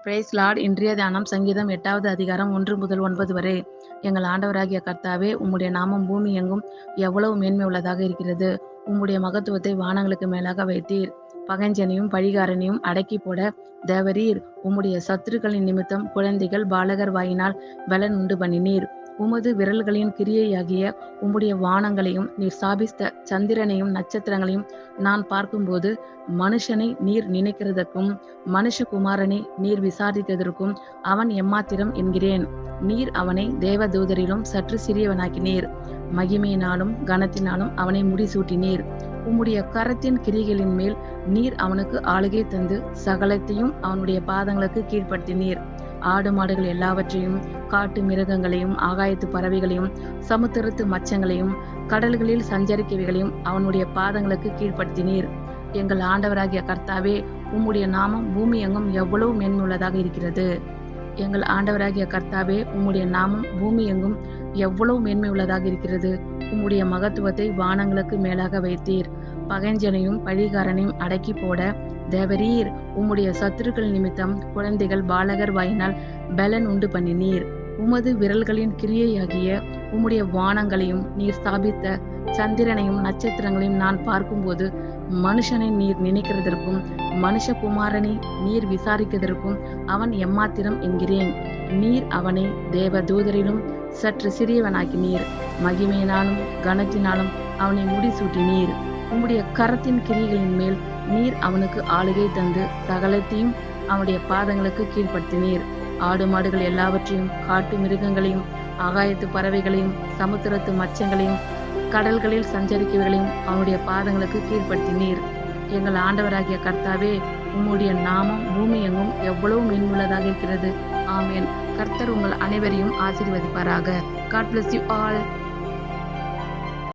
Price Lord. இன்றைய தியானம் சங்கீதம் 8வது அதிகாரம் 1 முதல் 9 வரை. எங்கள் ஆண்டவராகிய கர்த்தாவே, உம்முடைய நாமம் பூமி எங்கும் எவ்வளவு மேன்மை உள்ளதாக இருக்கிறது. உம்முடைய மகத்துவத்தை வானங்களுக்கு மேலாக வைத்தீர். பகைஞனையும் பழிகாரனையும் அடக்கி போட தேவரீர். உம்முடைய சத்துருக்களின் நிமித்தம் குழந்தைகள் பாலகர் வாயினால் பலன் உண்டு பண்ணினீர். உமது விரல்களின் கிரியையாகிய உம்முடைய வானங்களையும் நீர் சாபித்த சந்திரனையும் நட்சத்திரங்களையும் நான் பார்க்கும்போது, மனுஷனை நீர் நினைக்கிறதற்கும் மனுஷகுமாரனை நீர் விசாரித்ததற்கும் அவன் எம்மாத்திரம் என்கிறேன். நீர் அவனை தேவதூதரிலும் சற்று சிறியவனாக்கினீர். மகிமையினாலும் கனத்தினாலும் அவனை முடிசூட்டினீர். உம்முடைய கரத்தின் கிரிகளின் மேல் நீர் அவனுக்கு ஆளுகை தந்து சகலத்தையும் அவனுடைய பாதங்களுக்கு கீழ்ப்படுத்தினீர். ஆடு மாடுகள் எல்லாவற்றையும், காட்டு மிருகங்களையும், ஆகாயத்து பறவைகளையும், சமுத்திரத்து மச்சங்களையும், கடல்களில் சஞ்சரிக்கவைகளையும் அவனுடைய பாதங்களுக்கு கீழ்ப்படுத்தினீர். எங்கள் ஆண்டவராகிய கர்த்தாவே, உம்முடைய நாமம் பூமி எங்கும் எவ்வளவு மேன்மையுள்ளதாக இருக்கிறது. எங்கள் ஆண்டவராகிய கர்த்தாவே, உம்முடைய நாமம் பூமி எங்கும் எவ்வளவு மேன்மை உள்ளதாக இருக்கிறது. உம்முடைய மகத்துவத்தை வானங்களுக்கு மேலாக வைத்தீர். பகைஞனையும் பழிகாரனையும் அடக்கி போட தேவரீர். உம்முடைய சத்துருக்கள் நிமித்தம் குழந்தைகள் பாலகர் வாயினால் பலன் உண்டு பண்ணினீர். உமது விரல்களின் கிரியையாகிய உம்முடைய வானங்களையும் நீர் ஸ்தாபித்த சந்திரனையும் நட்சத்திரங்களையும் நான் பார்க்கும்போது, மனுஷனை நீர் நினைக்கிறதற்கும் மனுஷகுமாரனை நீர் விசாரிக்கிறதற்கும் அவன் எம்மாத்திரம் என்கிறேன். நீர் அவனை தேவ தூதரிலும் சற்று சிறியவனாக்கினீர். மகிமையினாலும் கனத்தினாலும் அவனை முடிசூட்டினீர். உம்முடைய கரத்தின் கிரிகளின் மேல் நீர் அவனுக்கு ஆளுகை தந்து சகலத்தையும் அவனுடைய பாதங்களுக்கு கீழ்ப்படுத்தினீர். ஆடு மாடுகள் எல்லாவற்றையும், காட்டு மிருகங்களையும், ஆகாயத்து பறவைகளையும், சமுத்திரத்து மச்சங்களையும், கடல்களில் சஞ்சரிக்கவைகளையும் அவனுடைய பாதங்களுக்கு கீழ்ப்படுத்தினீர். எங்கள் ஆண்டவராகிய கர்த்தாவே, உம்முடைய நாமம் பூமி எங்கும் எவ்வளவு மேன்மையுள்ளதாக இருக்கிறது. ஆமேன். கர்த்தர் உங்கள் அனைவரையும் ஆசீர்வதிப்பாராக. God bless you all.